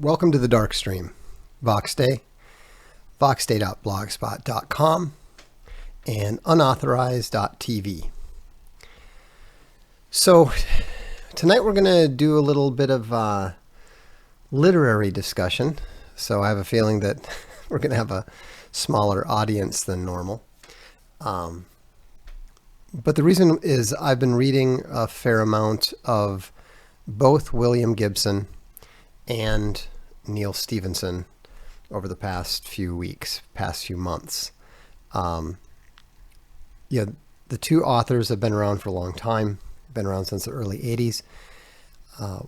Welcome to the Darkstream, Voxday, voxday.blogspot.com, and unauthorized.tv. So tonight we're going to do a little bit of literary discussion. So I have a feeling that we're going to have a smaller audience than normal. But the reason is I've been reading a fair amount of both William Gibson and Neil Stephenson over the past few weeks, past few months. The two authors have been around for a long time, been around since the early 80s.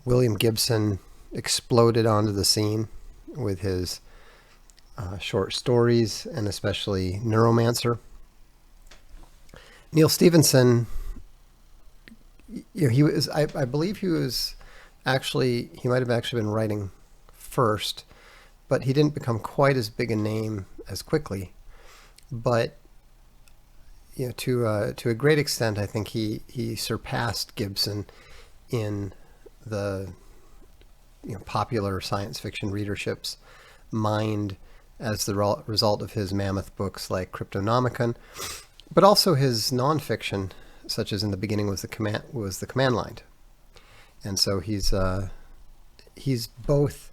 William Gibson exploded onto the scene with his short stories, and especially Neuromancer. Neil Stephenson, he was, I believe he was actually, he might have actually been writing first, but he didn't become quite as big a name as quickly. But to a great extent, I think he surpassed Gibson in the popular science fiction readership's mind as the result of his mammoth books like Cryptonomicon, but also his nonfiction, such as In the Beginning was the Command Line. And so he's both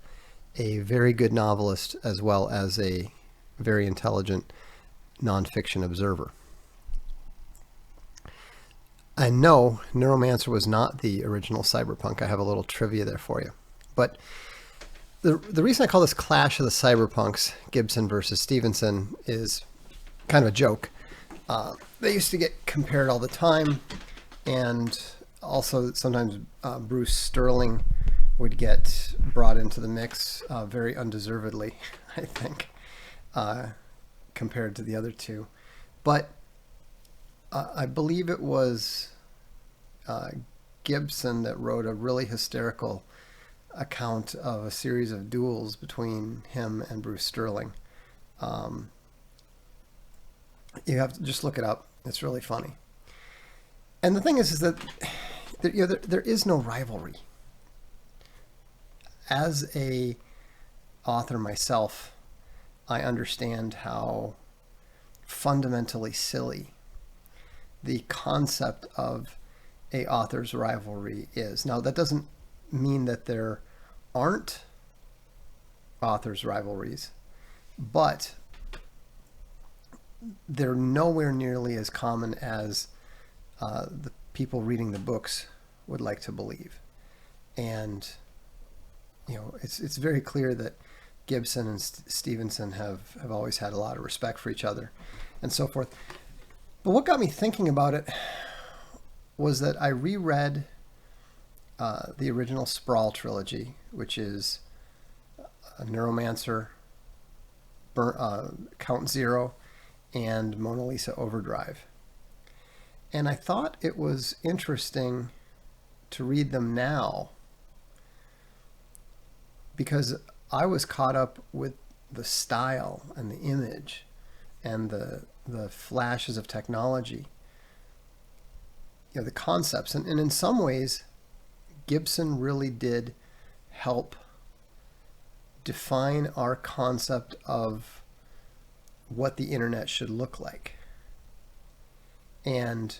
a very good novelist as well as a very intelligent nonfiction observer. And no, Neuromancer was not the original Cyberpunk. I have a little trivia there for you. But the reason I call this Clash of the Cyberpunks, Gibson versus Stephenson, is kind of a joke. They used to get compared all the time, and also sometimes Bruce Sterling would get brought into the mix very undeservedly, I think, compared to the other two. But I believe it was Gibson that wrote a really hysterical account of a series of duels between him and Bruce Sterling. You have to just look it up. It's really funny. And the thing is that there is no rivalry. As a author myself, I understand how fundamentally silly the concept of a author's rivalry is. Now, that doesn't mean that there aren't authors' rivalries, but they're nowhere nearly as common as the people reading the books would like to believe. And it's very clear that Gibson and Stephenson have always had a lot of respect for each other and so forth. But what got me thinking about it was that I reread the original Sprawl trilogy, which is Neuromancer, Count Zero, and Mona Lisa Overdrive. And I thought it was interesting to read them now because I was caught up with the style and the image and the flashes of technology, the concepts. And in some ways, Gibson really did help define our concept of what the internet should look like. And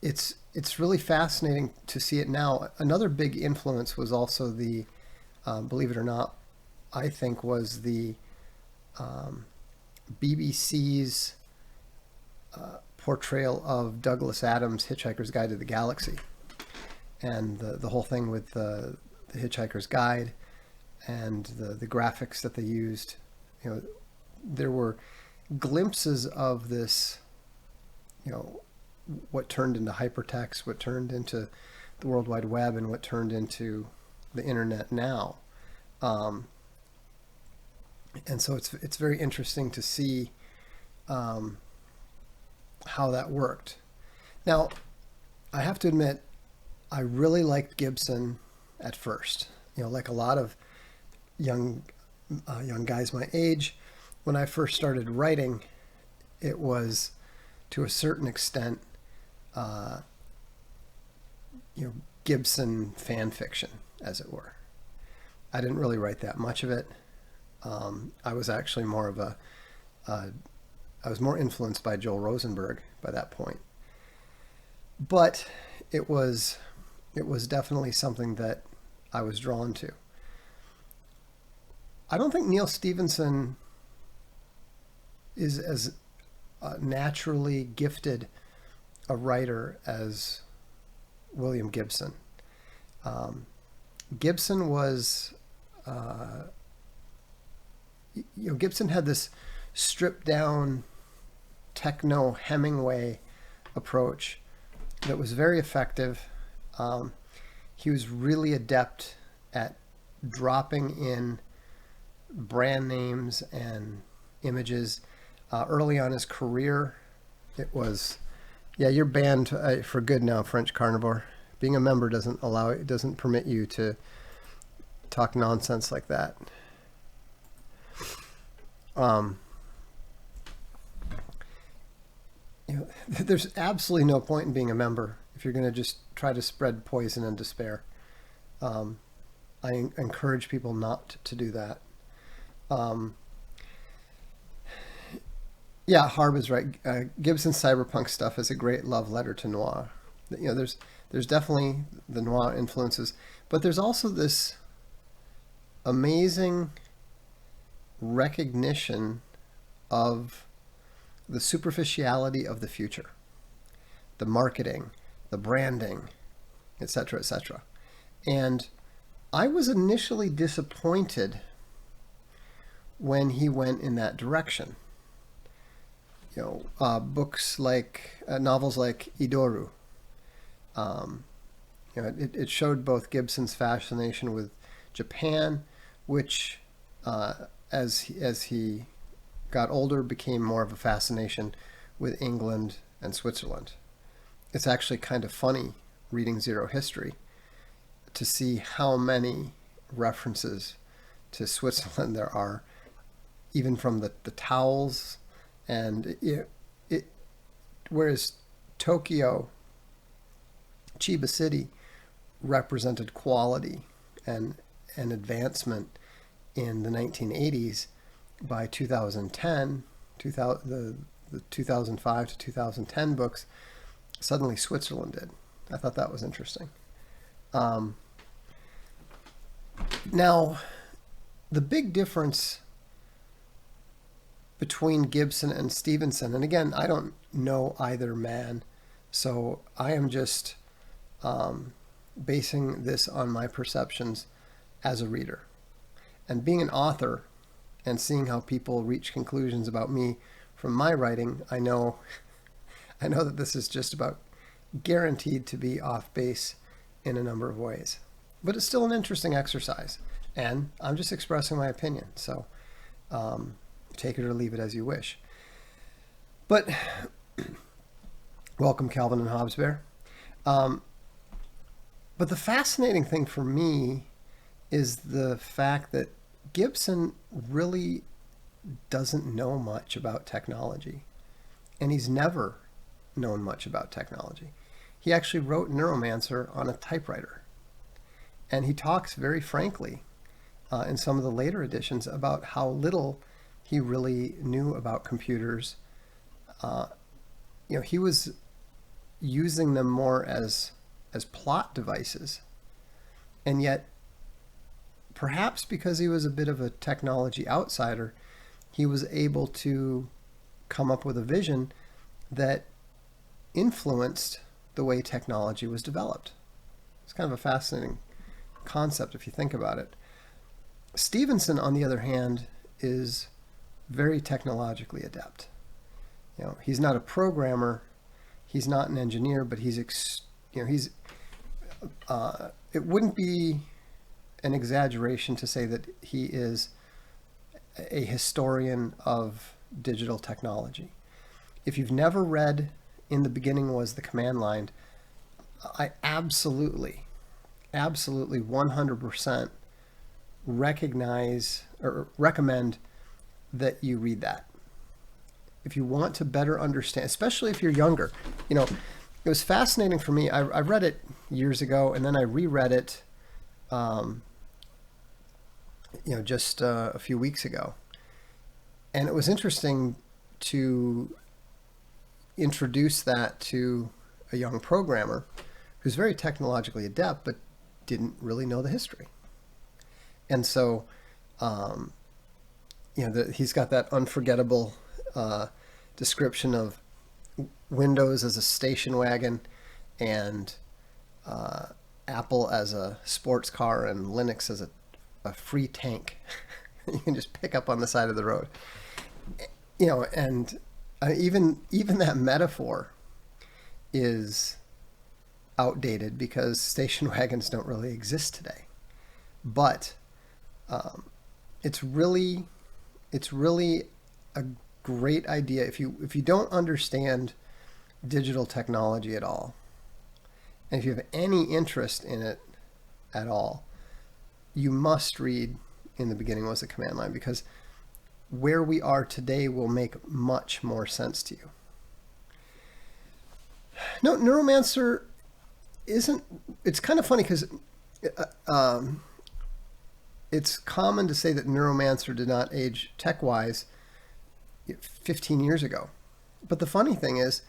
it's really fascinating to see it now. Another big influence was also the, believe it or not, I think was the BBC's portrayal of Douglas Adams' Hitchhiker's Guide to the Galaxy, and the whole thing with the Hitchhiker's Guide and the graphics that they used. There were glimpses of this, what turned into hypertext, what turned into the World Wide Web, and what turned into the internet now. And so it's very interesting to see how that worked. Now, I have to admit, I really liked Gibson at first. Like a lot of young guys my age, when I first started writing, it was to a certain extent Gibson fan fiction, as it were. I didn't really write that much of it. I was actually more of I was more influenced by Joel Rosenberg by that point. But it was definitely something that I was drawn to. I don't think Neal Stephenson is as naturally gifted a writer as William Gibson. Gibson was, Gibson had this stripped down techno Hemingway approach that was very effective. He was really adept at dropping in brand names and images. Early on his career, it was, yeah, you're banned for good now, French Carnivore. Being a member doesn't permit you to talk nonsense like that. There's absolutely no point in being a member if you're going to just try to spread poison and despair. I encourage people not to do that. Yeah, Harb is right. Gibson's cyberpunk stuff is a great love letter to noir. There's definitely the noir influences, but there's also this amazing recognition of the superficiality of the future, the marketing, the branding, etc., etc. And I was initially disappointed when he went in that direction. Books like novels like Idoru. It showed both Gibson's fascination with Japan, which as he got older became more of a fascination with England and Switzerland. It's actually kind of funny reading Zero History to see how many references to Switzerland there are, even from the towels. And whereas Tokyo, Chiba City, represented quality and advancement in the 1980s, by 2010, the 2005 to 2010 books, suddenly Switzerland did. I thought that was interesting. Now, the big difference between Gibson and Stephenson, and again, I don't know either man, so I am just basing this on my perceptions as a reader. And being an author and seeing how people reach conclusions about me from my writing, I know that this is just about guaranteed to be off base in a number of ways. But it's still an interesting exercise, and I'm just expressing my opinion, so take it or leave it as you wish. But welcome, Calvin and Hobbes Bear. But the fascinating thing for me is the fact that Gibson really doesn't know much about technology, and he's never known much about technology. He actually wrote Neuromancer on a typewriter, and he talks very frankly in some of the later editions about how little he really knew about computers. He was using them more as plot devices, and yet perhaps because he was a bit of a technology outsider, he was able to come up with a vision that influenced the way technology was developed. It's kind of a fascinating concept if you think about it. Stephenson, on the other hand, is very technologically adept. He's not a programmer, he's not an engineer, but it wouldn't be an exaggeration to say that he is a historian of digital technology. If you've never read In the Beginning Was the Command Line, I absolutely 100% recognize or recommend that you read that. If you want to better understand, especially if you're younger, it was fascinating for me. I read it years ago, and then I reread it, just a few weeks ago. And it was interesting to introduce that to a young programmer who's very technologically adept, but didn't really know the history. And so, he's got that unforgettable description of Windows as a station wagon and Apple as a sports car and Linux as a free tank. You can just pick up on the side of the road. And even that metaphor is outdated because station wagons don't really exist today. But it's really a great idea if you don't understand digital technology at all, and if you have any interest in it at all, you must read In the Beginning Was a Command Line, because where we are today will make much more sense to you. No, Neuromancer isn't. It's kind of funny because it's common to say that Neuromancer did not age tech-wise 15 years ago. But the funny thing is,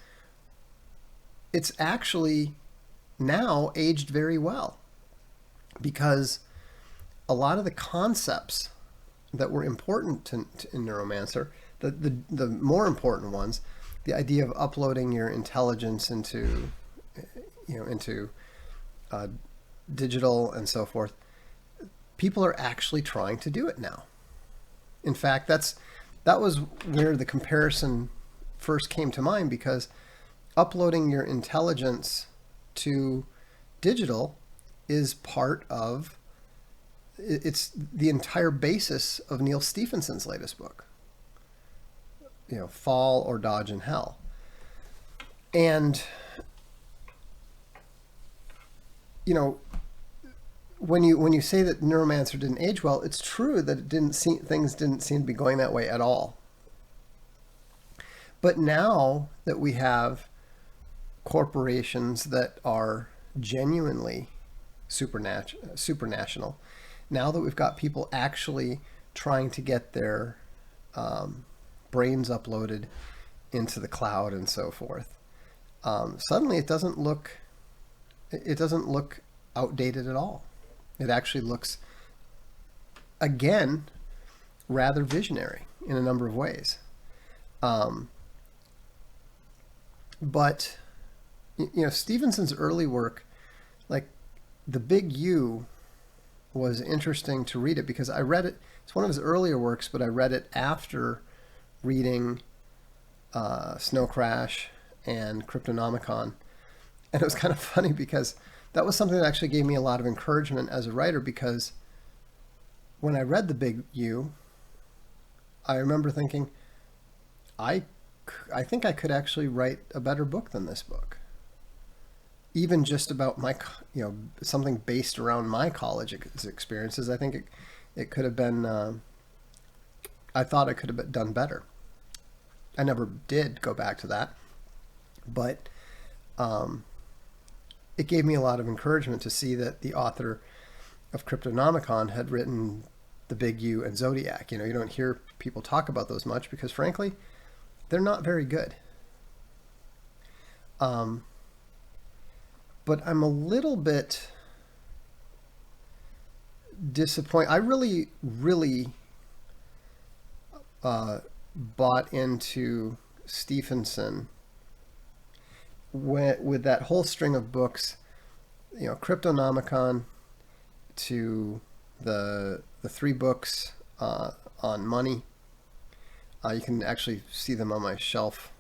it's actually now aged very well, because a lot of the concepts that were important in Neuromancer, the more important ones, the idea of uploading your intelligence into digital and so forth, people are actually trying to do it now. In fact, that was where the comparison first came to mind, because uploading your intelligence to digital is part of, it's the entire basis of Neil Stephenson's latest book, Fall or Dodge in Hell. And, when you say that Neuromancer didn't age well, it's true that things didn't seem to be going that way at all. But now that we have corporations that are genuinely supranational, now that we've got people actually trying to get their brains uploaded into the cloud and so forth, suddenly it doesn't look outdated at all. It actually looks, again, rather visionary in a number of ways. But Stephenson's early work, like The Big U, was interesting to read it because I read it. It's one of his earlier works, but I read it after reading Snow Crash and Cryptonomicon, and it was kind of funny because that was something that actually gave me a lot of encouragement as a writer, because when I read The Big U, I remember thinking, I think I could actually write a better book than this book. Even just about my, something based around my college experiences, I think it could have been, I thought I could have done better. I never did go back to that, but it gave me a lot of encouragement to see that the author of Cryptonomicon had written The Big U and Zodiac. You don't hear people talk about those much because, frankly, they're not very good. But I'm a little bit disappointed. I really, really bought into Stephenson with that whole string of books, Cryptonomicon to the three books on money. You can actually see them on my shelf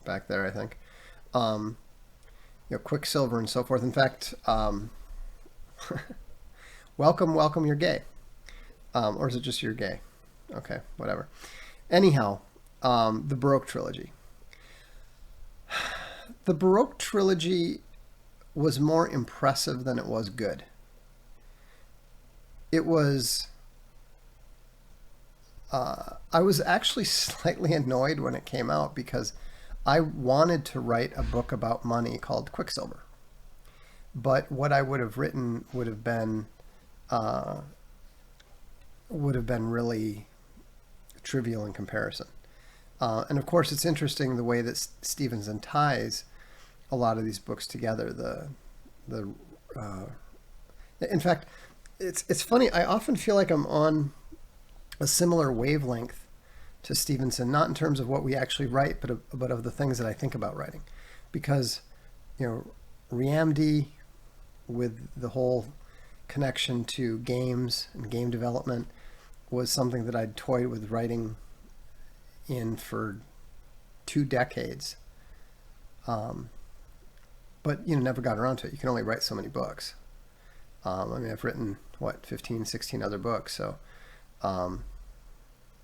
back there, I think. Quicksilver and so forth. In fact, welcome, you're gay. Or is it just you're gay? Okay, whatever. Anyhow, the Baroque trilogy. The Baroque trilogy was more impressive than it was good. It was... I was actually slightly annoyed when it came out because I wanted to write a book about money called Quicksilver, but what I would have written uh, would have been really trivial in comparison. And of course, it's interesting the way that Stephenson ties a lot of these books together. In fact, it's funny. I often feel like I'm on a similar wavelength to Stephenson, not in terms of what we actually write, but of the things that I think about writing, because Riamdi, with the whole connection to games and game development, was something that I'd toyed with writing in for 2 decades, but never got around to it. You can only write so many books. I've written 15, 16 other books, so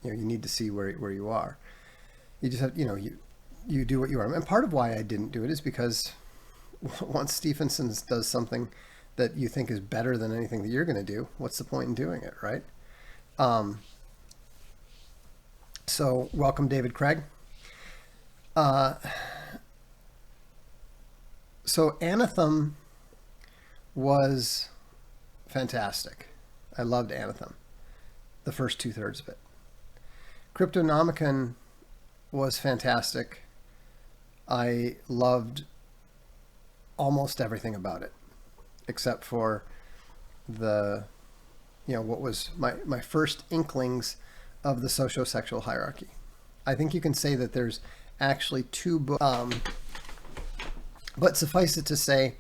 you need to see where you are. You just have you do what you are. And part of why I didn't do it is because once Stephenson does something that you think is better than anything that you're going to do, what's the point in doing it, right? So welcome, David Craig. So Anathem was fantastic. I loved Anathem, the first 2/3 of it. Cryptonomicon was fantastic. I loved almost everything about it, except for what was my first inklings of the socio-sexual hierarchy. I think you can say that there's actually 2 books, but suffice it to say,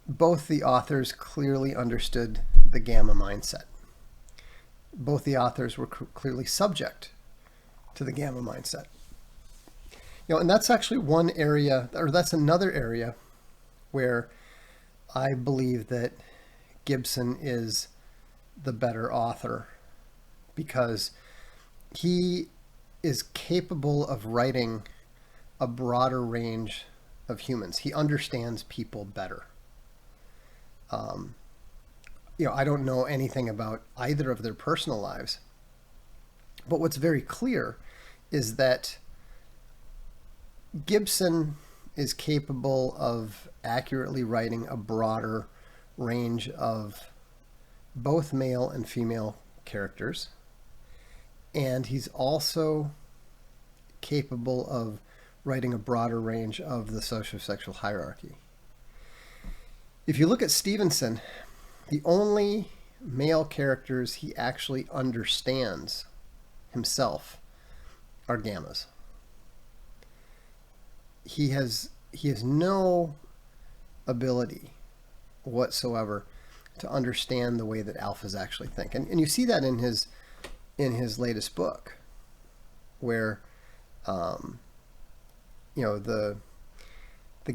both the authors clearly understood the gamma mindset. Both the authors were clearly subject to the gamma mindset. And that's actually one area, or that's another area where I believe that Gibson is the better author, because he is capable of writing a broader range of humans. He understands people better. I don't know anything about either of their personal lives, but what's very clear is that Gibson is capable of accurately writing a broader range of both male and female characters, and he's also capable of writing a broader range of the socio-sexual hierarchy. If you look at Stephenson, the only male characters he actually understands himself are gammas. He has no ability whatsoever to understand the way that alphas actually think, and you see that in his latest book, where the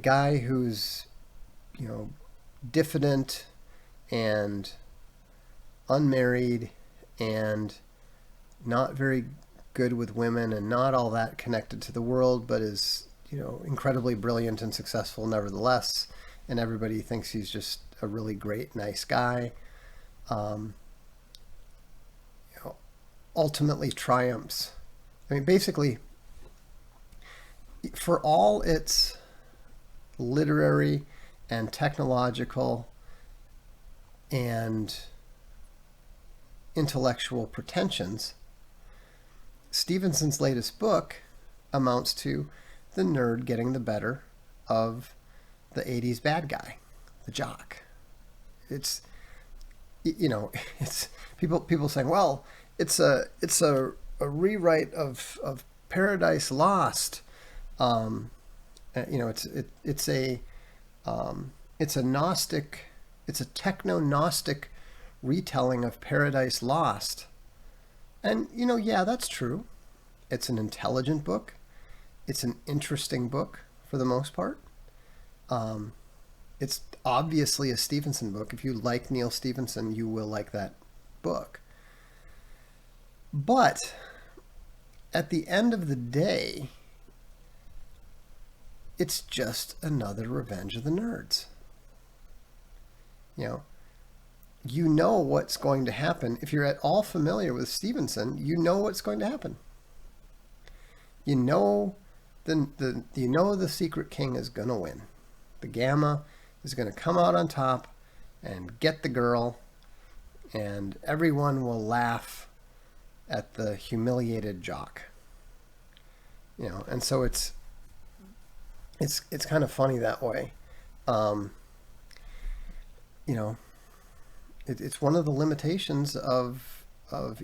guy who's diffident and unmarried and not very good with women and not all that connected to the world, but is incredibly brilliant and successful nevertheless, and everybody thinks he's just a really great, nice guy, ultimately triumphs. Basically, for all its literary and technological and intellectual pretensions, Stephenson's latest book amounts to the nerd getting the better of the 80s bad guy, the jock. It's people saying, well, it's a rewrite of Paradise Lost. It's a techno-gnostic retelling of Paradise Lost. And, yeah, that's true. It's an intelligent book. It's an interesting book for the most part. It's obviously a Stephenson book. If you like Neil Stephenson, you will like that book. But at the end of the day, it's just another Revenge of the Nerds. You know what's going to happen. If you're at all familiar with Stephenson, you know what's going to happen. You know then you know the Secret King is gonna win. The Gamma is gonna come out on top and get the girl, and everyone will laugh at the humiliated jock. You know, and so it's kind of funny that way. You know, it's one of the limitations of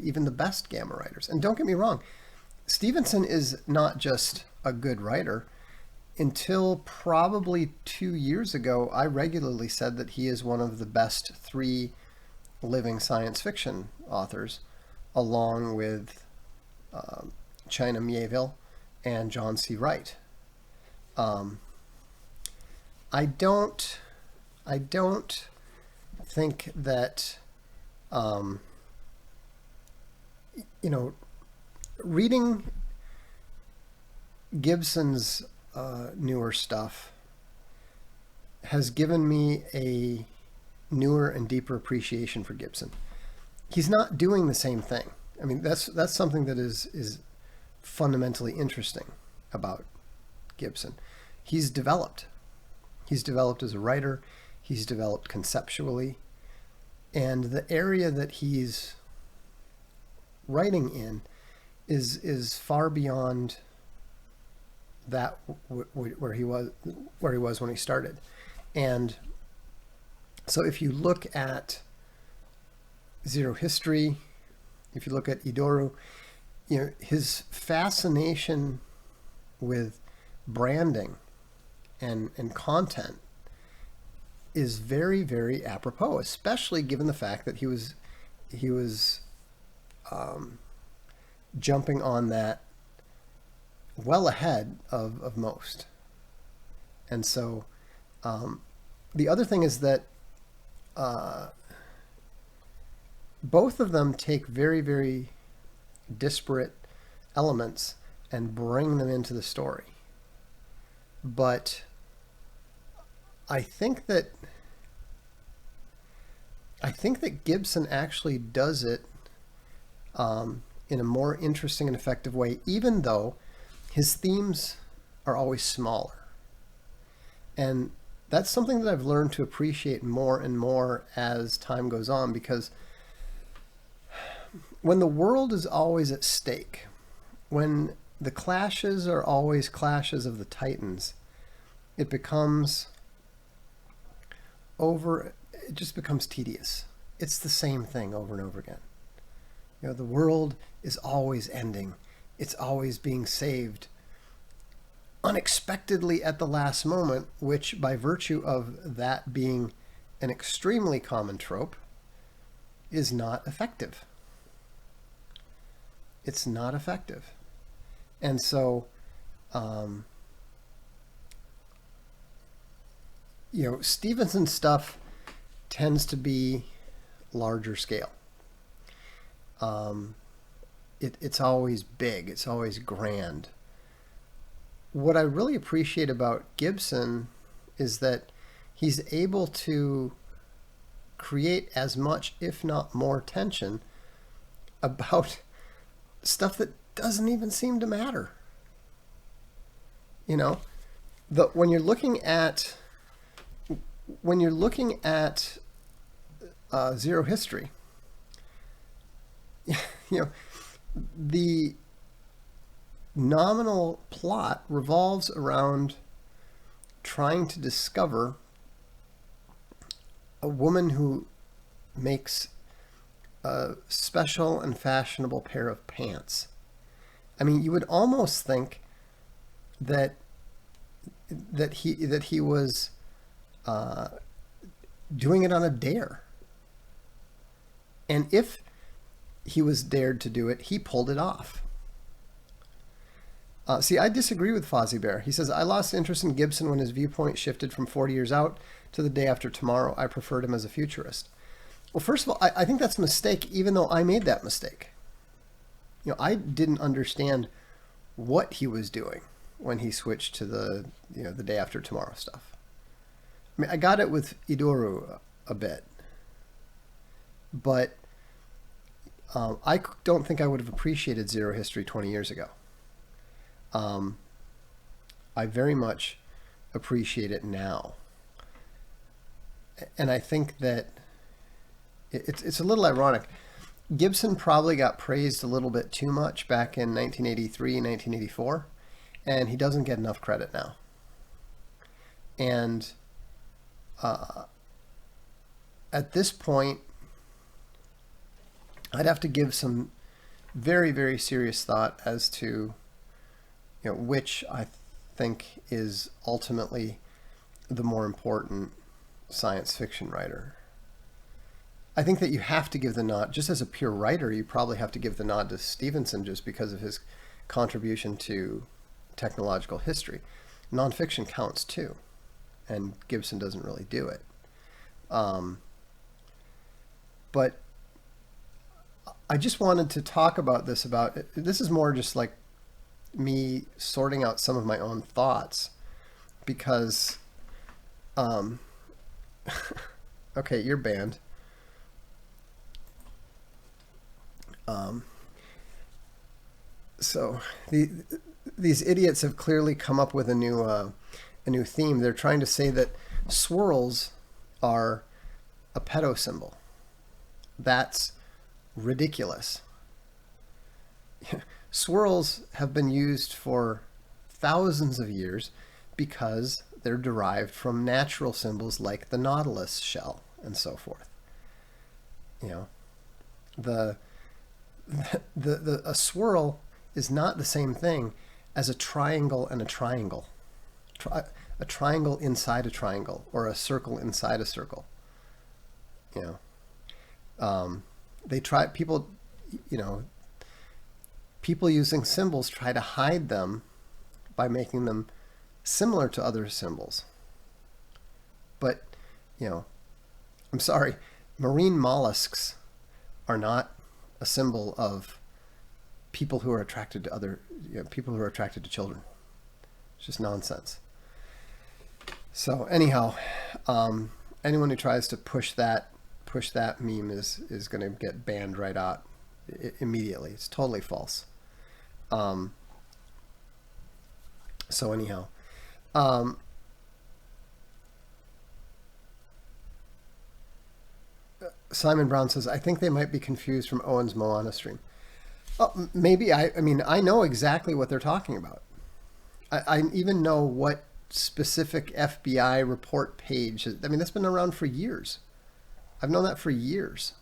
even the best Gamma writers. And don't get me wrong, Stephenson is not just a good writer. Until probably 2 years ago, I regularly said that he is one of the best 3 living science fiction authors, along with China Miéville and John C. Wright. I don't think that you know, reading Gibson's newer stuff has given me a newer and deeper appreciation for Gibson. He's not doing the same thing. I mean, that's something that is fundamentally interesting about Gibson. He's developed. He's developed as a writer. He's developed conceptually. And the area that he's writing in is far beyond that where he was when he started. And so if you look at Zero History, if you look at Idoru, you know, his fascination with branding and content is very, very apropos, especially given the fact that he was jumping on that well ahead of most. And so the other thing is that both of them take very, very disparate elements and bring them into the story. But I think that Gibson actually does it in a more interesting and effective way, even though his themes are always smaller. And that's something that I've learned to appreciate more and more as time goes on, because when the world is always at stake, when the clashes are always clashes of the titans, it just becomes tedious. It's the same thing over and over again. You know, the world is always ending. It's always being saved unexpectedly at the last moment, which, by virtue of that being an extremely common trope, is not effective. It's not effective. And so, you know, Stephenson's stuff tends to be larger scale. It's always big. It's always grand. What I really appreciate about Gibson is that he's able to create as much, if not more, tension about stuff that doesn't even seem to matter. You know, when you're looking at Zero History, you know, the nominal plot revolves around trying to discover a woman who makes a special and fashionable pair of pants. I mean, you would almost think that he was doing it on a dare. And if he was dared to do it, he pulled it off. See, I disagree with Fozzie Bear. He says, I lost interest in Gibson when his viewpoint shifted from 40 years out to the day after tomorrow. I preferred him as a futurist. Well, first of all, I think that's a mistake, even though I made that mistake. You know, I didn't understand what he was doing when he switched to the day after tomorrow stuff. I mean, I got it with Idoru a bit, but I don't think I would have appreciated Zero History 20 years ago. I very much appreciate it now. And I think that it's a little ironic. Gibson probably got praised a little bit too much back in 1983, 1984, and he doesn't get enough credit now. And at this point, I'd have to give some very, very serious thought as to which I think is ultimately the more important science fiction writer. I think that you have to give the nod, just as a pure writer, you probably have to give the nod to Stephenson just because of his contribution to technological history. Nonfiction counts too, and Gibson doesn't really do it. But I just wanted to talk about this. This is more just like me sorting out some of my own thoughts, because okay, you're banned. So these idiots have clearly come up with a new theme. They're trying to say that swirls are a pedo symbol. That's ridiculous. Swirls have been used for thousands of years because they're derived from natural symbols like the nautilus shell and so forth. A swirl is not the same thing as a triangle and a triangle. A triangle inside a triangle, or a circle inside a circle. People using symbols try to hide them by making them similar to other symbols. But, I'm sorry, marine mollusks are not a symbol of people who are attracted to people who are attracted to children. It's just nonsense. So anyhow, anyone who tries to push that meme is going to get banned right out immediately. It's totally false. So anyhow, Simon Brown says, I think they might be confused from Owen's Moana stream. Oh, maybe. I mean, I know exactly what they're talking about. I even know what specific FBI report page. I mean, that's been around for years. I've known that for years.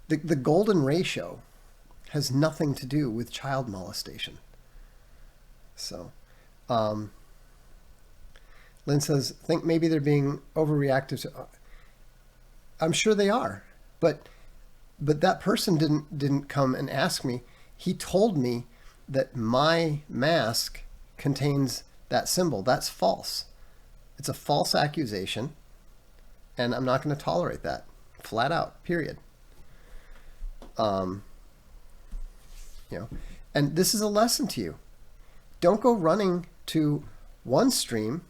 The golden ratio has nothing to do with child molestation. So, Lynn says, think maybe they're being overreactive to. I'm sure they are, but that person didn't come and ask me. He told me that my mask contains that symbol. That's false. It's a false accusation, and I'm not going to tolerate that. Flat out, period. And this is a lesson to you. Don't go running to one stream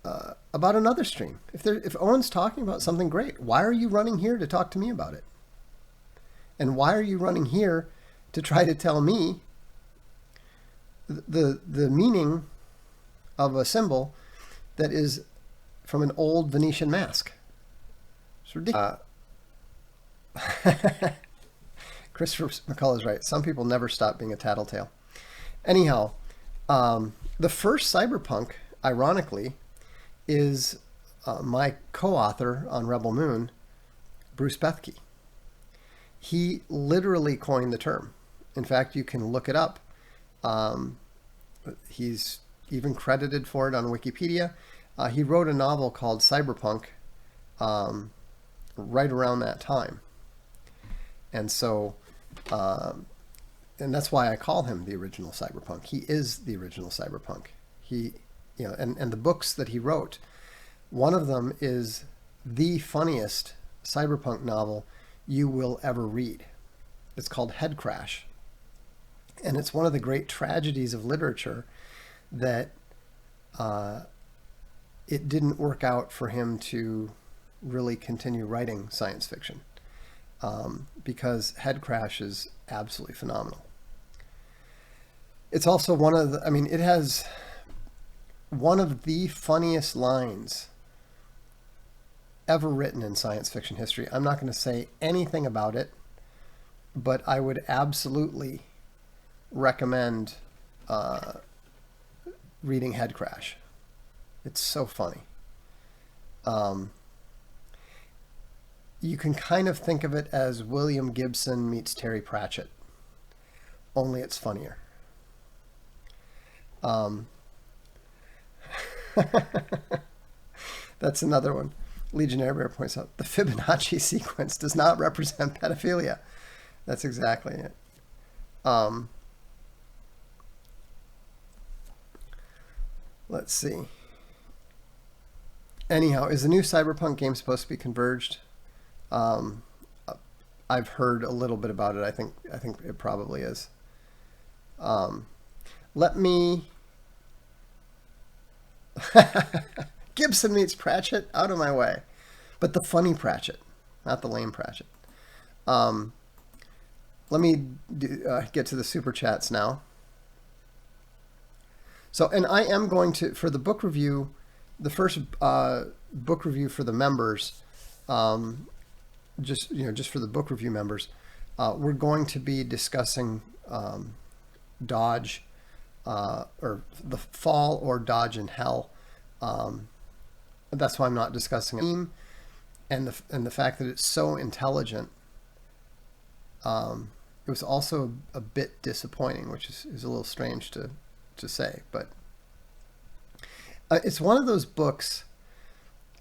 about another stream. If Owen's talking about something great, why are you running here to talk to me about it? And why are you running here to try to tell me the meaning of a symbol that is from an old Venetian mask? It's ridiculous. Christopher McCullough is right. Some people never stop being a tattletale. Anyhow, the first Cyberpunk, ironically, is my co-author on Rebel Moon, Bruce Bethke. He literally coined the term. In fact, you can look it up. He's even credited for it on Wikipedia. He wrote a novel called Cyberpunk right around that time. And so, and that's why I call him the original Cyberpunk. He is the original Cyberpunk. And the books that he wrote, one of them is the funniest cyberpunk novel you will ever read. It's called Head Crash. And it's one of the great tragedies of literature that it didn't work out for him to really continue writing science fiction. because Head Crash is absolutely phenomenal. It's also one of the, I mean, it has one of the funniest lines ever written in science fiction history. I'm not going to say anything about it, but I would absolutely recommend reading Head Crash. It's so funny. You can kind of think of it as William Gibson meets Terry Pratchett, only it's funnier. That's another one. Legionnaire Bear points out the Fibonacci sequence does not represent pedophilia. That's exactly it. Let's see. Anyhow, is the new Cyberpunk game supposed to be converged? I've heard a little bit about it. I think it probably is. Let me. Gibson meets Pratchett, out of my way, but the funny Pratchett, not the lame Pratchett. Let me get to the super chats now. So, and I am going to, for the book review, the first book review for the members, just for the book review members, we're going to be discussing Dodge, or the Fall or Dodge in Hell. That's why I'm not discussing it. And the fact that it's so intelligent, it was also a bit disappointing, which is a little strange to say, but it's one of those books,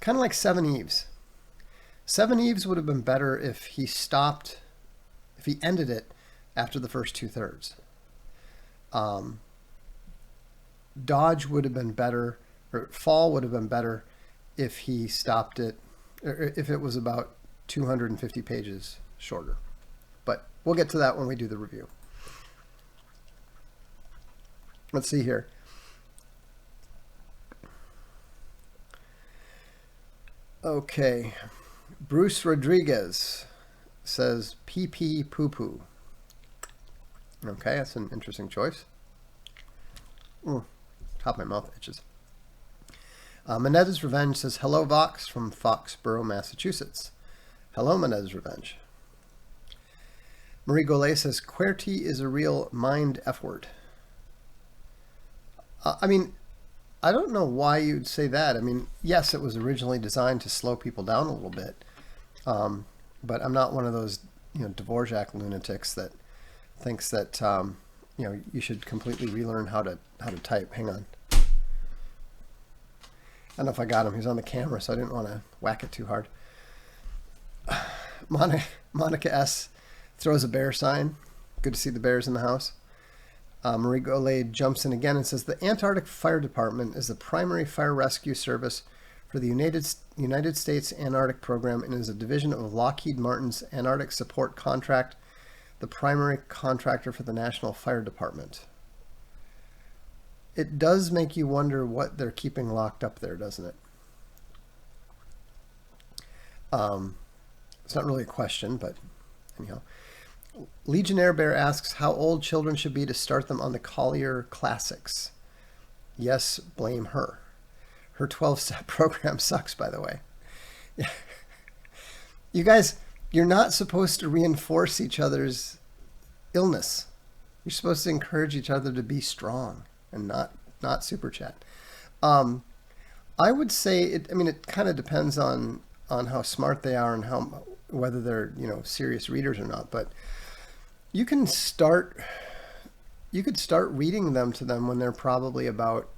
kind of like Seven Eves. Seven Eves would have been better if he ended it after the first 2/3. Dodge would have been better, or Fall would have been better if he stopped it, or if it was about 250 pages shorter. But we'll get to that when we do the review. Let's see here. Okay. Bruce Rodriguez says pee poo poo. Okay, that's an interesting choice. Top of my mouth itches. Monetta's Revenge says, hello, Vox from Foxborough, Massachusetts. Hello, Monetta's Revenge. Marie Golay says, QWERTY is a real mind F word. I mean, I don't know why you'd say that. I mean, yes, it was originally designed to slow people down a little bit. But I'm not one of those, Dvorak lunatics that thinks that, you should completely relearn how to type. Hang on. I don't know if I got him. He's on the camera, so I didn't want to whack it too hard. Monica S. throws a bear sign. Good to see the bears in the house. Marie Golay jumps in again and says, the Antarctic Fire Department is the primary fire rescue service for the United States Antarctic Program and is a division of Lockheed Martin's Antarctic Support Contract, the primary contractor for the National Fire Department. It does make you wonder what they're keeping locked up there, doesn't it? It's not really a question, but anyhow. Legionnaire Bear asks how old children should be to start them on the Collier Classics. Yes, blame her. Her 12-step program sucks, by the way. You guys, you're not supposed to reinforce each other's illness. You're supposed to encourage each other to be strong and not super chat. I would say it kind of depends on how smart they are and whether they're serious readers or not, but you could start reading them to them when they're probably about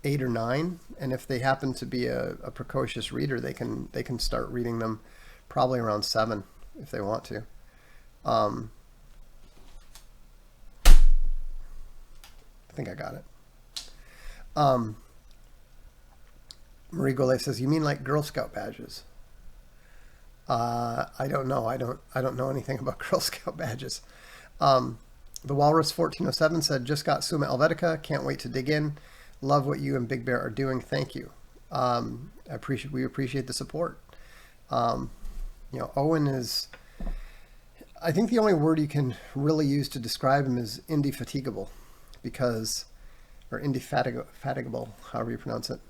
8 or 9, and if they happen to be a precocious reader, they can start reading them probably around 7 if they want to. I think I got it. Marie Golay says, you mean like Girl Scout badges? I don't know. I don't know anything about Girl Scout badges. The Walrus 1407 said, just got Summa Helvetica. Can't wait to dig in. Love what you and Big Bear are doing. Thank you. We appreciate the support. Owen is I think the only word you can really use to describe him is indefatigable, because, or indefatigable, however you pronounce it.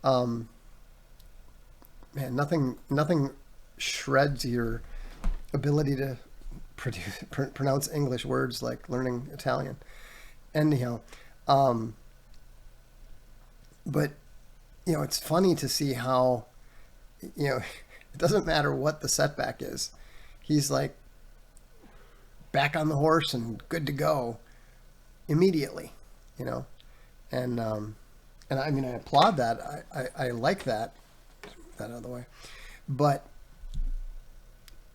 Um, Man, nothing shreds your ability to pronounce English words like learning Italian. Anyhow, um, but it's funny to see how it doesn't matter what the setback is. He's like back on the horse and good to go immediately, you know. And I mean, I applaud that. I like that. That out of the way, but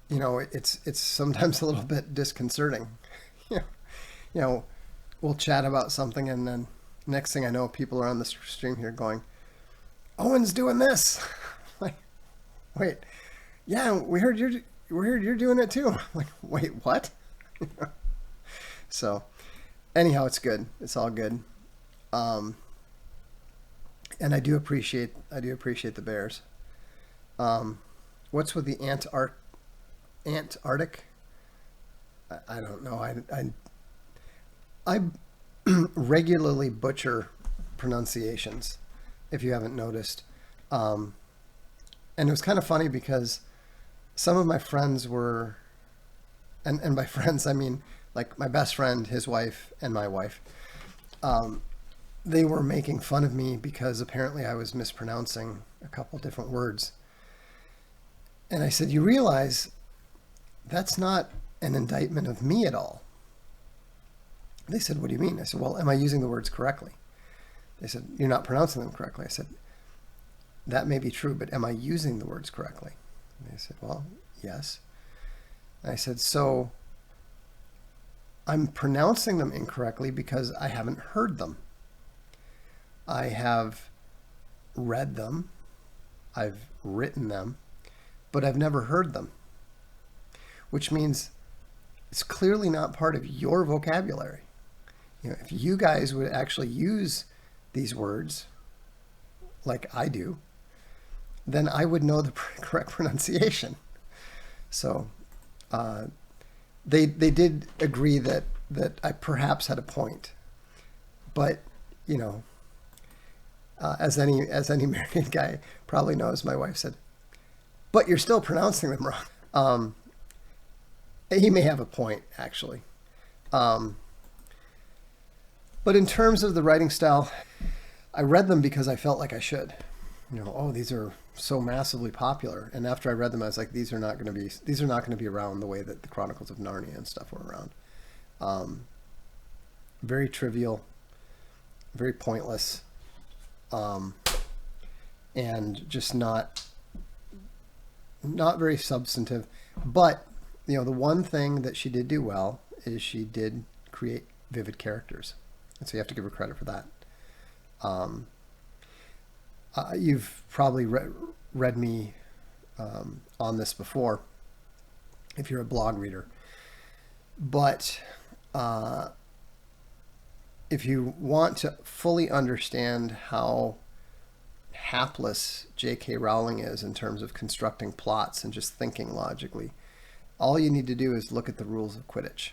it's sometimes a little bit disconcerting. you know, we'll chat about something, and then next thing I know, people are on the stream here going, "Owen's doing this." Like, wait, yeah, we heard you're doing it too. Like, wait, what? So, anyhow, it's good. It's all good. And I do appreciate the Bears. What's with the Antarctic? I don't know. I regularly butcher pronunciations, if you haven't noticed. And it was kind of funny because some of my friends were, and by friends I mean like my best friend, his wife, and my wife. They were making fun of me because apparently I was mispronouncing a couple different words. And I said, you realize that's not an indictment of me at all. They said, what do you mean? I said, well, am I using the words correctly? They said, you're not pronouncing them correctly. I said, that may be true, but am I using the words correctly? And they said, well, yes. And I said, so I'm pronouncing them incorrectly because I haven't heard them. I have read them, I've written them, but I've never heard them, which means it's clearly not part of your vocabulary. If you guys would actually use these words like I do, then I would know the correct pronunciation. So they did agree that I perhaps had a point, but as any married guy probably knows, my wife said, but you're still pronouncing them wrong. He may have a point, actually. But in terms of the writing style, I read them because I felt like I should. These are so massively popular. And after I read them, I was like, these are not going to be around the way that the Chronicles of Narnia and stuff were around. Very trivial, very pointless, and just not very substantive. But the one thing that she did do well is she did create vivid characters, and so you have to give her credit for that. You've probably read me on this before if you're a blog reader, but if you want to fully understand how hapless J.K. Rowling is in terms of constructing plots and just thinking logically, all you need to do is look at the rules of Quidditch.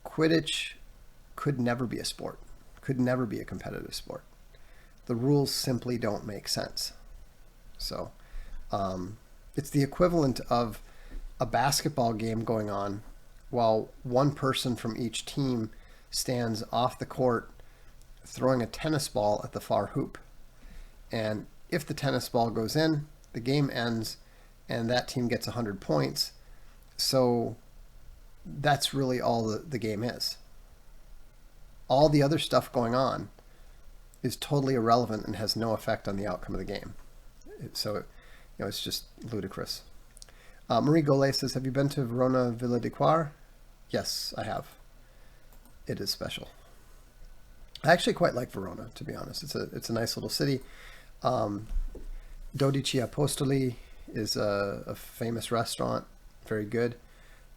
Quidditch could never be a sport, could never be a competitive sport. The rules simply don't make sense. So it's the equivalent of a basketball game going on while one person from each team stands off the court throwing a tennis ball at the far hoop. And if the tennis ball goes in, the game ends and that team gets 100 points. So that's really all the game is. All the other stuff going on is totally irrelevant and has no effect on the outcome of the game. So, it's just ludicrous. Marie Golay says, have you been to Verona Villa di Quar? Yes, I have. It is special. I actually quite like Verona, to be honest. It's a nice little city. Dodici Apostoli is a famous restaurant, very good.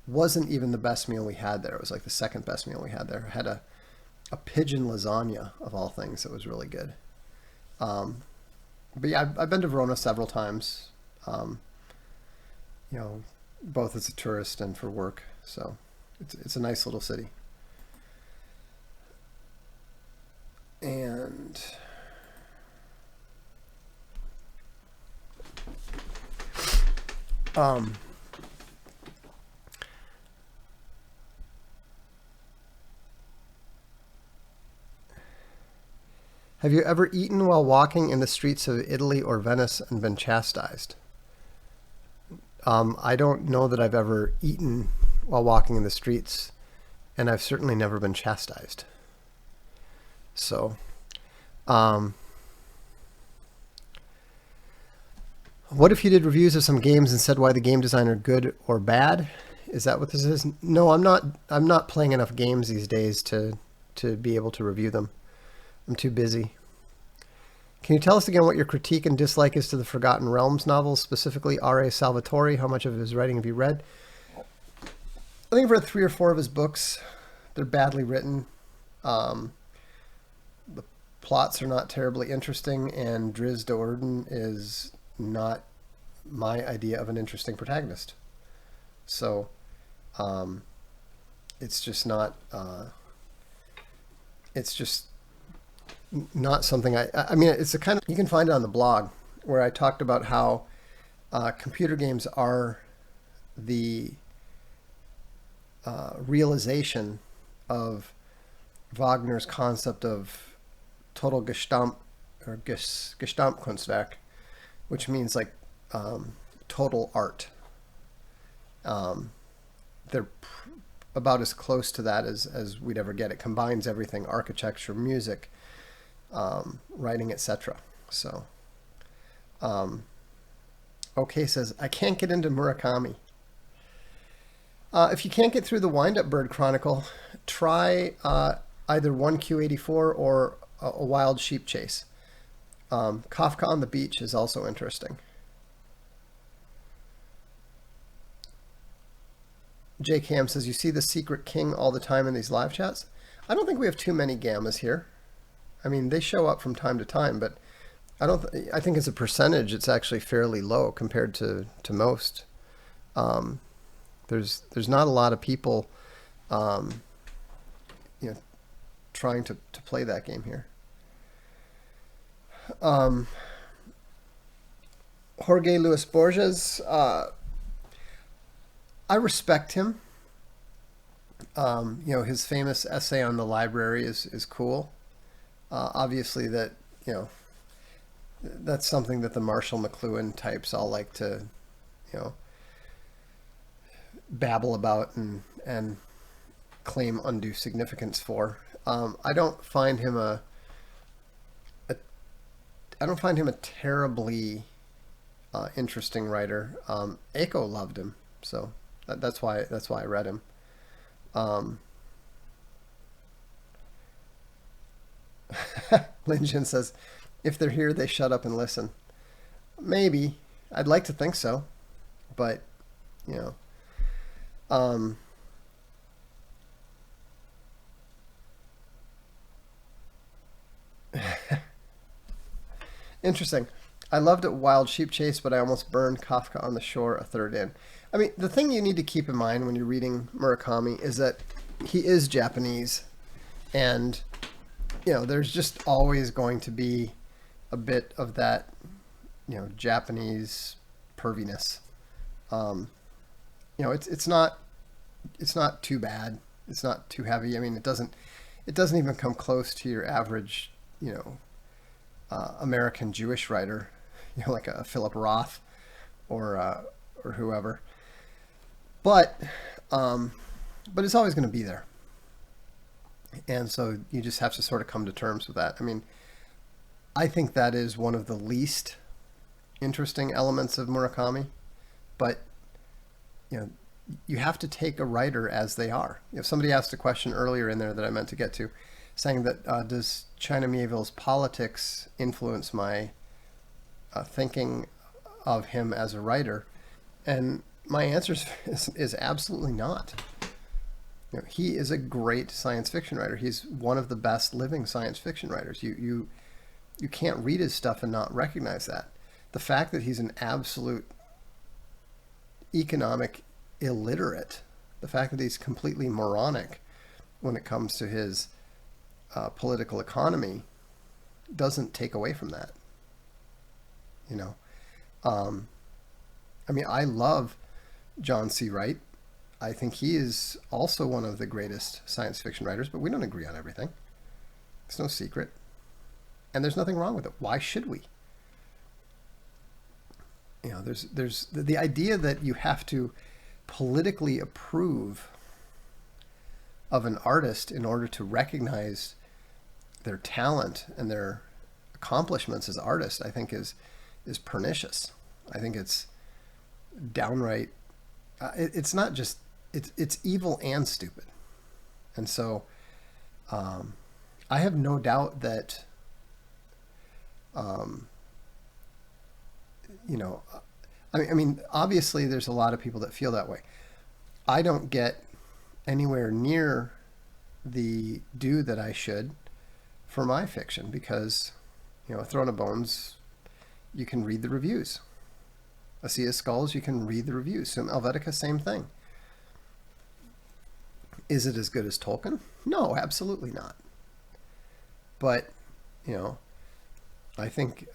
Wasn't even the best meal we had there. It was like the second best meal we had there. I had a pigeon lasagna, of all things, that was really good. But yeah, I've been to Verona several times. both as a tourist and for work. So it's a nice little city. And have you ever eaten while walking in the streets of Italy or Venice and been chastised? I don't know that I've ever eaten while walking in the streets, and I've certainly never been chastised. So, what if you did reviews of some games and said why the game designer good or bad? Is that what this is? No, I'm not. I'm not playing enough games these days to be able to review them. I'm too busy. Can you tell us again what your critique and dislike is to the Forgotten Realms novels, specifically R.A. Salvatore? How much of his writing have you read? I think I've read 3 or 4 of his books. They're badly written. The plots are not terribly interesting, and Drizzt Do'Urden is not my idea of an interesting protagonist. So, it's just not. It's just not something I mean, it's a kind of, you can find it on the blog where I talked about how computer games are the realization of Wagner's concept of total Gestalt or Gesamtkunstwerk, which means like total art. They're about as close to that as we'd ever get. It combines everything: architecture, music, writing, etc. So, OK says, I can't get into Murakami. If you can't get through the Wind-Up Bird Chronicle, try either 1Q84 or a Wild Sheep Chase. Kafka on the Beach is also interesting. JKM says, you see the Secret King all the time in these live chats? I don't think we have too many gammas here. I mean, they show up from time to time, but I think as a percentage, it's actually fairly low compared to most. There's not a lot of people, trying to play that game here. Jorge Luis Borges, I respect him. His famous essay on the library is cool. Obviously that's something that the Marshall McLuhan types all like to, babble about and claim undue significance for. I don't find him a terribly interesting writer. Eiko loved him, so that's why I read him. Lin Jin says, if they're here, they shut up and listen. Maybe. I'd like to think so, but interesting. I loved it, Wild Sheep Chase, but I almost burned Kafka on the Shore a third in. I mean, the thing you need to keep in mind when you're reading Murakami is that he is Japanese, and there's just always going to be a bit of that, Japanese perviness. It's not too bad. It's not too heavy. I mean, it doesn't even come close to your average, American Jewish writer, like a Philip Roth or whoever. But it's always going to be there. And so you just have to sort of come to terms with that. I mean, I think that is one of the least interesting elements of Murakami, but you have to take a writer as they are. Somebody asked a question earlier in there that I meant to get to, saying that does China Miéville's politics influence my thinking of him as a writer? And my answer is absolutely not. He is a great science fiction writer. He's one of the best living science fiction writers. You can't read his stuff and not recognize that. The fact that he's an absolute economic illiterate, the fact that he's completely moronic when it comes to his political economy doesn't take away from that. You know, I mean, I love John C. Wright. I think he is also one of the greatest science fiction writers, but we don't agree on everything. It's no secret. And there's nothing wrong with it. Why should we? You know, there's the idea that you have to politically approve of an artist in order to recognize their talent and their accomplishments as artists, I think is pernicious. I think it's downright. It's not just it's evil and stupid. And so, I have no doubt that, you know, I mean, obviously, there's a lot of people that feel that way. I don't get anywhere near the due that I should for my fiction because, you know, Throne of Bones, you can read the reviews. A Sea of Skulls, you can read the reviews. Sum Helvetica, same thing. Is it as good as Tolkien? No, absolutely not. But, you know, I think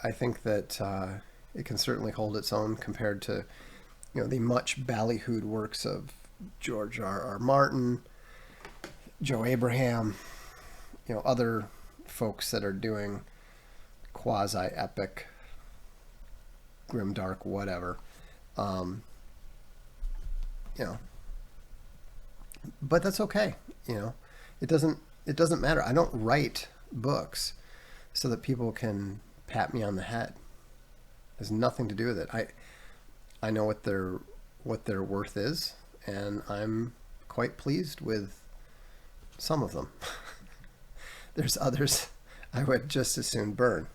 that it can certainly hold its own compared to, you know, the much ballyhooed works of George R.R. Martin, Joe Abraham, you know, other folks that are doing quasi-epic, grimdark, whatever. You know, but that's okay. You know, it doesn't matter. I don't write books so that people can pat me on the head. It has nothing to do with it. I know what their worth is, and I'm quite pleased with some of them. There's others I would just as soon burn.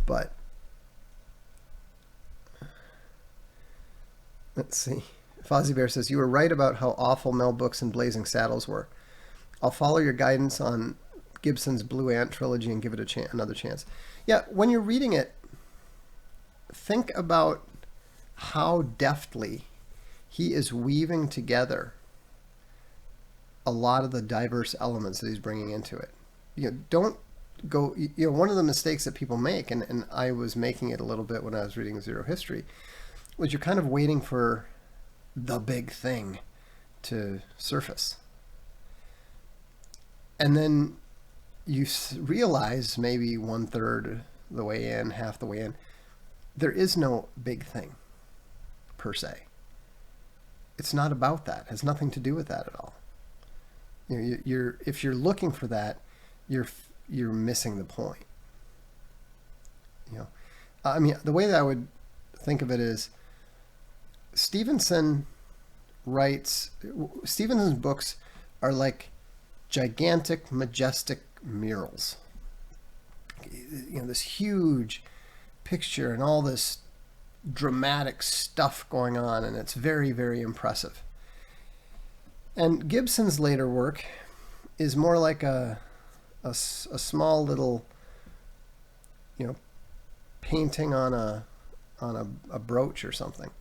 But let's see. Fozzie Bear says, you were right about how awful Mel Brooks and Blazing Saddles were. I'll follow your guidance on Gibson's Blue Ant trilogy and give it another chance. Yeah, when you're reading it, think about how deftly he is weaving together a lot of the diverse elements that he's bringing into it. You know, don't go, you know, one of the mistakes that people make, and I was making it a little bit when I was reading Zero History, was you're kind of waiting for the big thing to surface. And then you realize maybe 1/3 the way in, half the way in, there is no big thing per se. It's not about that. It has nothing to do with that at all. You know, you're if you're looking for that, you're missing the point. You know, I mean, the way that I would think of it is, Stevenson's books are like gigantic, majestic murals. You know, this huge picture and all this dramatic stuff going on, and it's very, very impressive. And Gibson's later work is more like a small little, you know, painting on a brooch or something.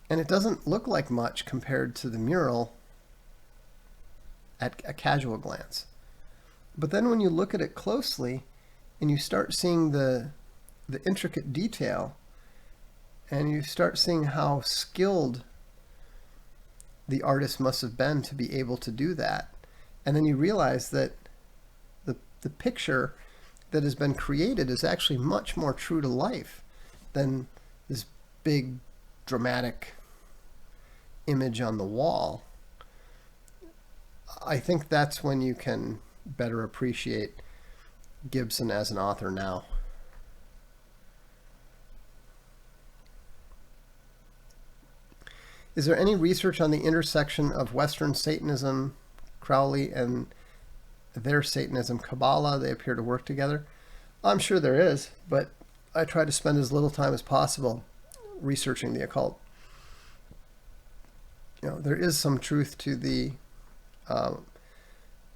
And it doesn't look like much compared to the mural at a casual glance. But then when you look at it closely and you start seeing the intricate detail, and you start seeing how skilled the artist must have been to be able to do that, and then you realize that the picture that has been created is actually much more true to life than this big dramatic image on the wall. I think that's when you can better appreciate Gibson as an author now. Is there any research on the intersection of Western Satanism, Crowley, and their Satanism, Kabbalah? They appear to work together. I'm sure there is, but I try to spend as little time as possible researching the occult. You know, there is some truth to the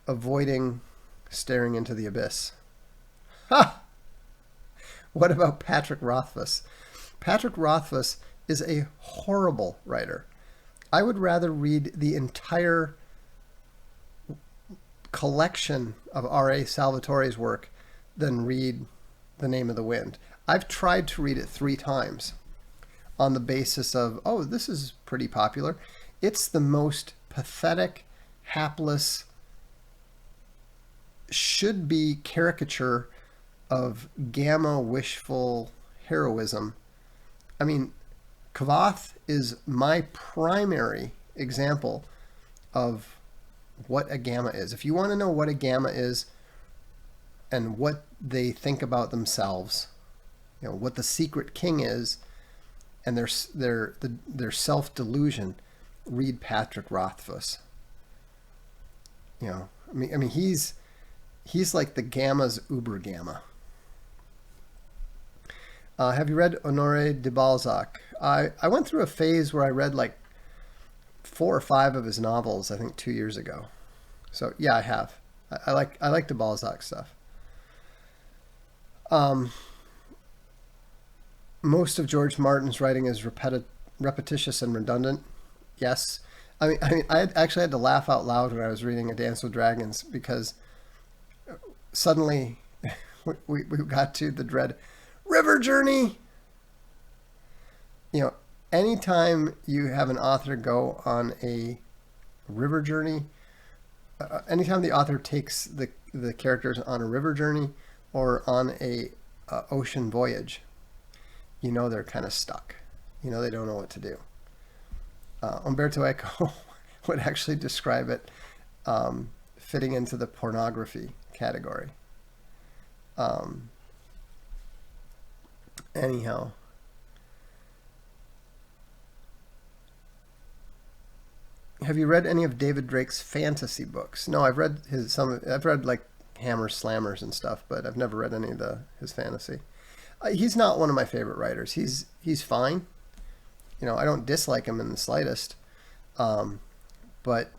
avoiding staring into the abyss. Ha! What about Patrick Rothfuss? Patrick Rothfuss is a horrible writer. I would rather read the entire collection of R.A. Salvatore's work than read The Name of the Wind. I've tried to read it 3 times on the basis of, oh, this is pretty popular. It's the most pathetic, hapless, should be caricature of gamma wishful heroism. I mean, Kavath is my primary example of what a gamma is. If you want to know what a gamma is and what they think about themselves, you know, what the secret king is, and their self-delusion, read Patrick Rothfuss. You know, I mean, he's like the gamma's uber gamma. Have you read Honoré de Balzac? I went through a phase where I read like 4 or 5 of his novels, I think 2 years ago. So yeah, I have. I like de Balzac stuff. Most of George Martin's writing is repetitious and redundant. Yes. I mean, I actually had to laugh out loud when I was reading A Dance with Dragons, because suddenly we got to the dread river journey. You know, anytime you have an author go on a river journey, anytime the author takes the characters on a river journey or on a ocean voyage, you know they're kind of stuck. You know they don't know what to do. Umberto Eco would actually describe it fitting into the pornography category. Anyhow, have you read any of David Drake's fantasy books? No, I've read I've read like Hammer Slammers and stuff, but I've never read any of his fantasy. He's not one of my favorite writers. He's fine. You know, I don't dislike him in the slightest, but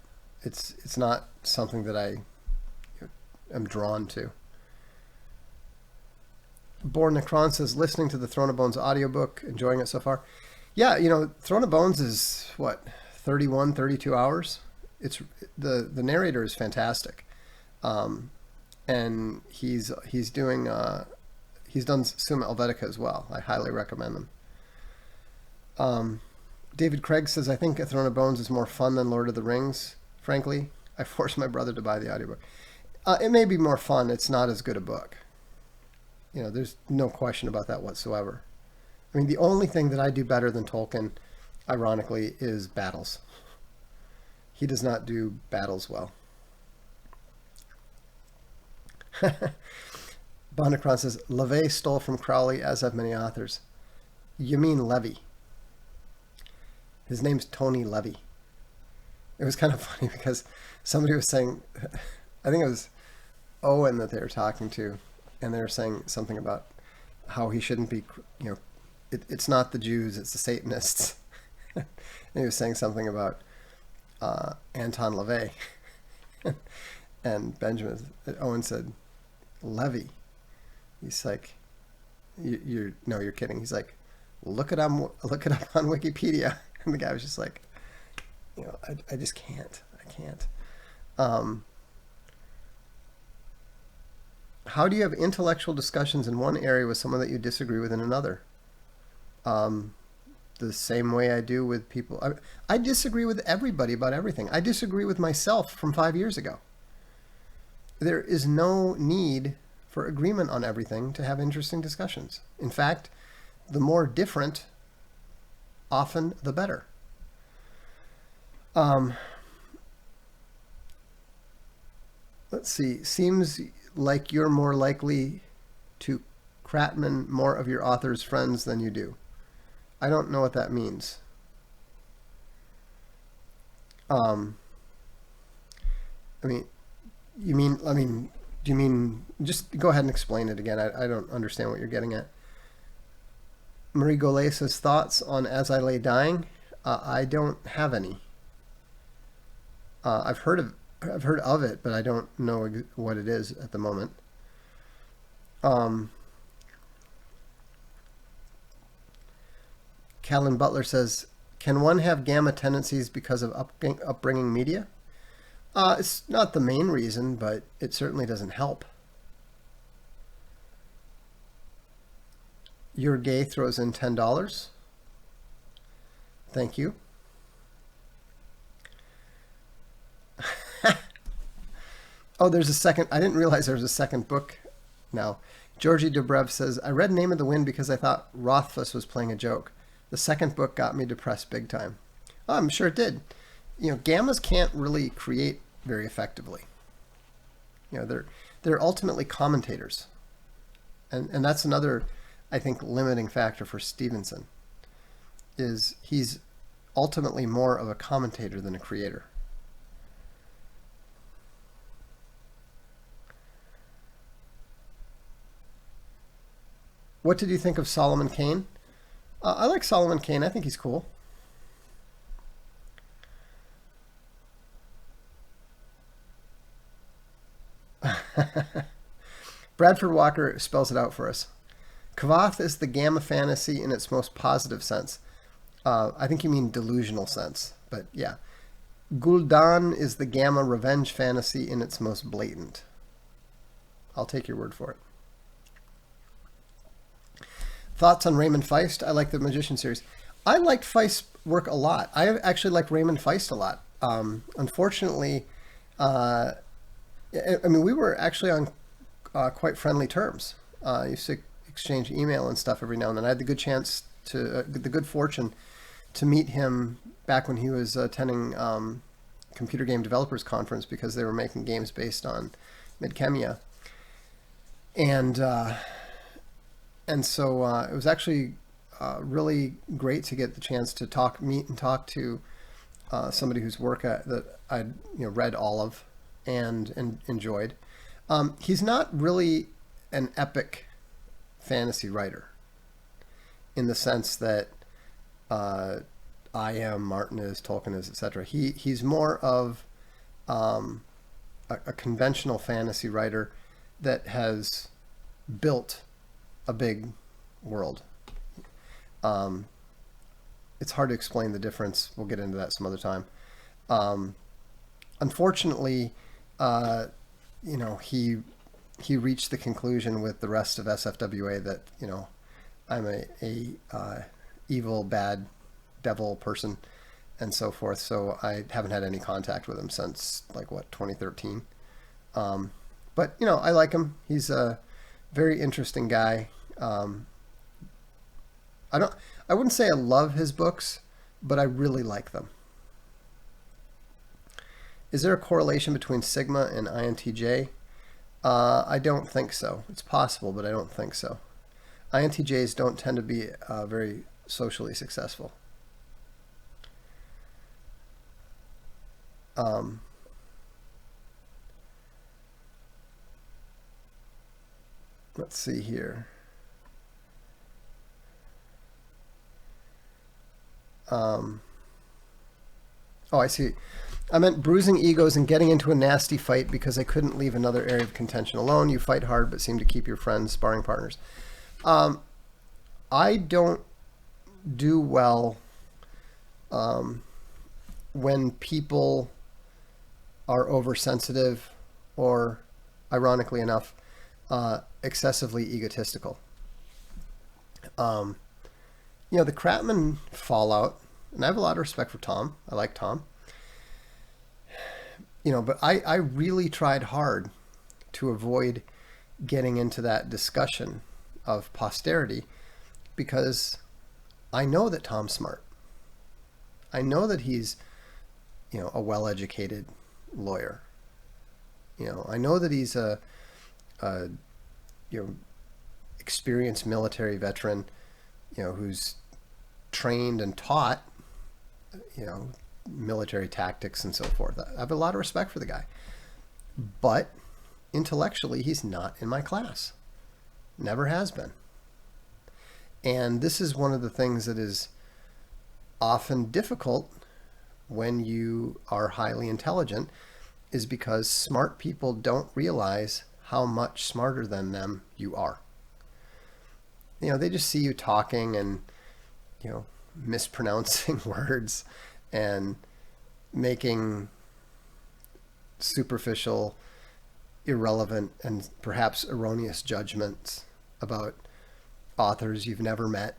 it's not something that I am drawn to. Born Necron says, listening to the Throne of Bones audiobook, enjoying it so far. Yeah, you know, Throne of Bones is what, 31, 32 hours. It's the narrator is fantastic, and he's done Summa Helvetica as well. I highly recommend them. David Craig says, I think A Throne of Bones is more fun than Lord of the Rings. Frankly, I forced my brother to buy the audiobook. It may be more fun. It's not as good a book. You know, there's no question about that whatsoever. I mean, the only thing that I do better than Tolkien, ironically, is battles. He does not do battles well. Bonacron says, LaVey stole from Crowley, as have many authors. You mean Levy. His name's Tony Levy. It was kind of funny because somebody was saying, I think it was Owen that they were talking to, and they were saying something about how he shouldn't be, you know, it's not the Jews, it's the Satanists. And he was saying something about Anton LaVey. And Owen said, Levy. He's like, you're kidding. He's like, look it up on Wikipedia. And the guy was just like, you know, I just can't. I can't. How do you have intellectual discussions in one area with someone that you disagree with in another? The same way I do with people. I disagree with everybody about everything. I disagree with myself from 5 years ago. There is no need for agreement on everything to have interesting discussions. In fact, the more different, often the better. Let's see. Seems like you're more likely to Kratman more of your author's friends than you do. I don't know what that means. I mean, do you mean, just go ahead and explain it again. I don't understand what you're getting at. Marie Golay says, thoughts on As I Lay Dying? I don't have any. I've heard of it, but I don't know what it is at the moment. Callan Butler says, Can one have gamma tendencies because of upbringing media? It's not the main reason, but it certainly doesn't help. You're Gay throws in $10. Thank you. Oh, there's a second. I didn't realize there was a second book now. Georgie Dobrev says, I read Name of the Wind because I thought Rothfuss was playing a joke. The second book got me depressed big time. Oh, I'm sure it did. Gammas can't really create very effectively. They're ultimately commentators. And that's another, I think, limiting factor for Stephenson, is he's ultimately more of a commentator than a creator. What did you think of Solomon Kane? I like Solomon Kane. I think he's cool. Bradford Walker spells it out for us. Kavath is the gamma fantasy in its most positive sense. I think you mean delusional sense, but yeah. Gul'dan is the gamma revenge fantasy in its most blatant. I'll take your word for it. Thoughts on Raymond Feist? I like the Magician series. I liked Feist's work a lot. I actually like Raymond Feist a lot. Unfortunately, I mean, we were actually on quite friendly terms. Used to exchange email and stuff every now and then. I had the good fortune to meet him back when he was attending Computer Game Developers Conference, because they were making games based on Midchemia. And so it was actually really great to get the chance to meet and talk to somebody whose work that I'd read all of and enjoyed. He's not really an epic fantasy writer in the sense that I am, Martin is, Tolkien is, etc. He's more of a conventional fantasy writer that has built a big world. It's hard to explain the difference. We'll get into that some other time. Unfortunately, he reached the conclusion with the rest of SFWA that I'm a evil, bad, devil person, and so forth. So I haven't had any contact with him since 2013. But I like him. He's a very interesting guy. I wouldn't say I love his books, but I really like them. Is there a correlation between Sigma and INTJ? I don't think so. It's possible, but I don't think so. INTJs don't tend to be very socially successful. Let's see here. Oh, I see. I meant bruising egos and getting into a nasty fight because I couldn't leave another area of contention alone. You fight hard but seem to keep your friends sparring partners. I don't do well when people are oversensitive or, ironically enough, excessively egotistical. The Kratman fallout, and I have a lot of respect for Tom. I like Tom. But I really tried hard to avoid getting into that discussion of posterity because I know that Tom's smart. I know that he's, a well-educated lawyer. I know that he's a experienced military veteran, who's trained and taught, military tactics and so forth. I have a lot of respect for the guy, but intellectually he's not in my class. Never has been. And this is one of the things that is often difficult when you are highly intelligent, is because smart people don't realize how much smarter than them you are. They just see you talking and, mispronouncing words and making superficial, irrelevant, and perhaps erroneous judgments about authors you've never met.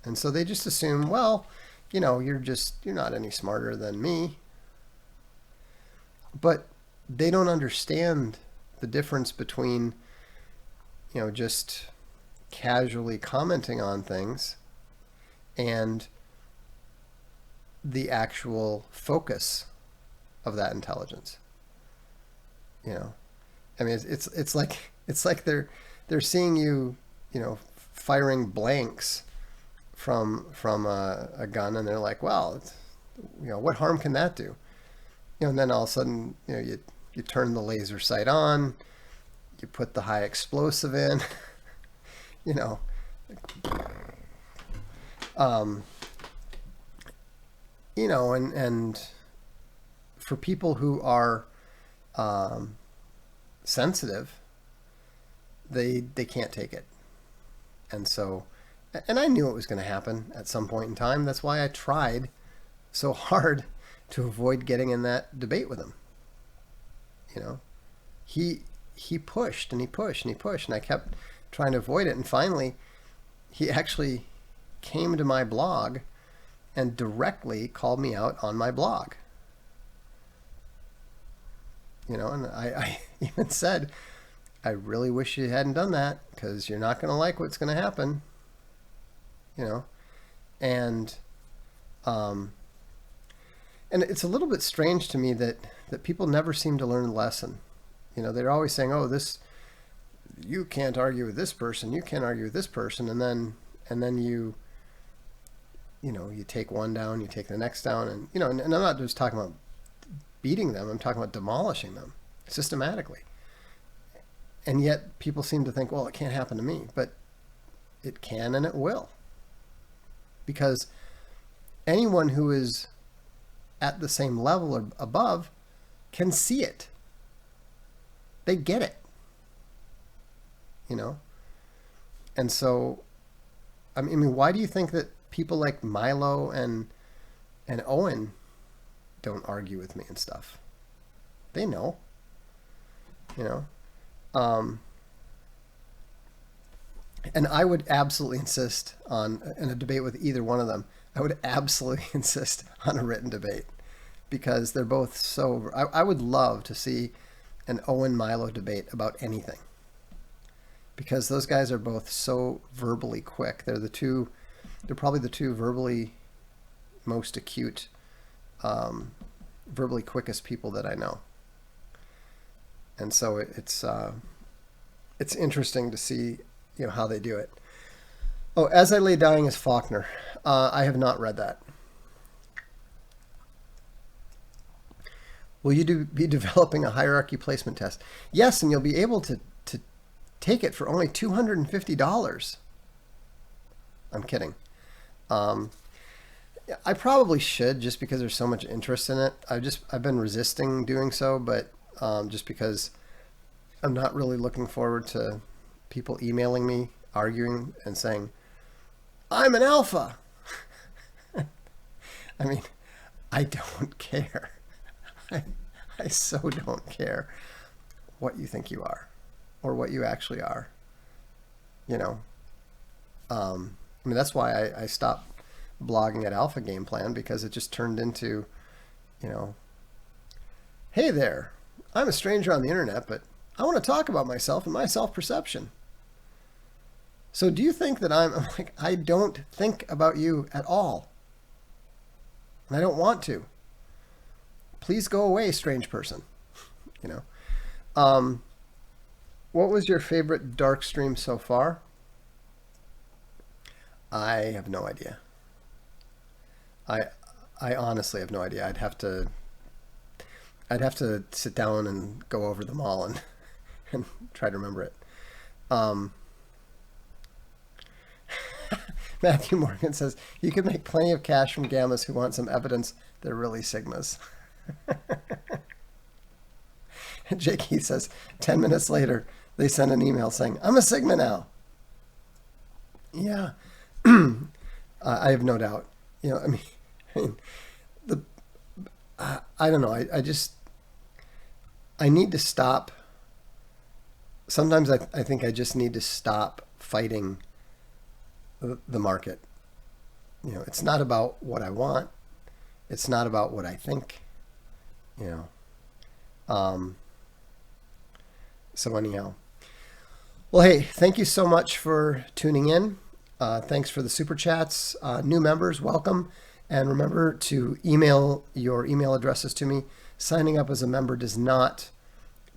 And so they just assume, well, you're not any smarter than me. But they don't understand the difference between, just casually commenting on things and the actual focus of that intelligence. I mean, it's like they're seeing you, firing blanks from a gun, and they're like, well, what harm can that do? And then all of a sudden, you turn the laser sight on, you put the high explosive in, and for people who are sensitive, they can't take it. And so, and I knew it was going to happen at some point in time. That's why I tried so hard to avoid getting in that debate with him. He pushed and he pushed and he pushed, and I kept trying to avoid it. And finally, he actually came to my blog and directly called me out on my blog. And I even said, I really wish you hadn't done that, because you're not going to like what's going to happen. And it's a little bit strange to me that people never seem to learn the lesson. They're always saying, oh, you can't argue with this person, you can't argue with this person, and then you take one down, you take the next down, and I'm not just talking about beating them, I'm talking about demolishing them systematically. And yet people seem to think, well, it can't happen to me, but it can and it will. Because anyone who is at the same level or above can see it. They get it. And so, I mean, why do you think that people like Milo and Owen don't argue with me and stuff? They know. And I would absolutely insist on, in a debate with either one of them, I would absolutely insist on a written debate, because they're both so, I would love to see an Owen Milo debate about anything, because those guys are both so verbally quick. They're probably the two verbally most acute, verbally quickest people that I know. And so it's interesting to see, how they do it. Oh, As I Lay Dying is Faulkner. I have not read that. Will you be developing a hierarchy placement test? Yes, and you'll be able to take it for only $250. I'm kidding. I probably should, just because there's so much interest in it. I've been resisting doing so, but just because I'm not really looking forward to people emailing me, arguing, and saying, I'm an alpha. I mean, I don't care. I so don't care what you think you are, or what you actually are. I mean, that's why I stopped blogging at Alpha Game Plan, because it just turned into, hey there, I'm a stranger on the internet, but I want to talk about myself and my self-perception. So do you think that I'm like, I don't think about you at all. And I don't want to. Please go away, strange person. What was your favorite Darkstream so far? I have no idea. I honestly have no idea. I'd have to sit down and go over them all and try to remember it. Matthew Morgan says, you could make plenty of cash from gammas who want some evidence they're really sigmas. Jakey says, 10 minutes later, they send an email saying, I'm a sigma now. Yeah. I have no doubt. You know, I mean the I don't know. I just I need to stop. Sometimes I think I just need to stop fighting the market. You know, it's not about what I want. It's not about what I think. You know. So anyhow, well, hey, thank you so much for tuning in. Thanks for the super chats. New members, welcome. And remember to email your email addresses to me. Signing up as a member does not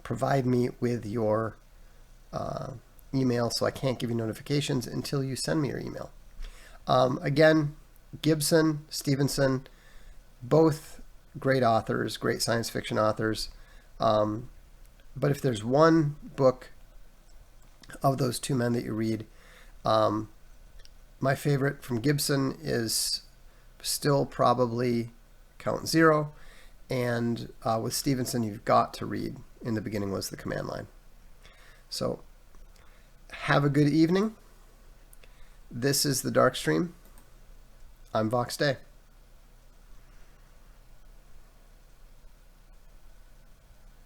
provide me with your email, so I can't give you notifications until you send me your email. Again, Gibson, Stephenson, both great authors, great science fiction authors. But if there's one book of those two men that you read, my favorite from Gibson is still probably Count Zero. And with Stephenson, you've got to read In the Beginning Was the Command Line. So have a good evening. This is the Darkstream. I'm Vox Day.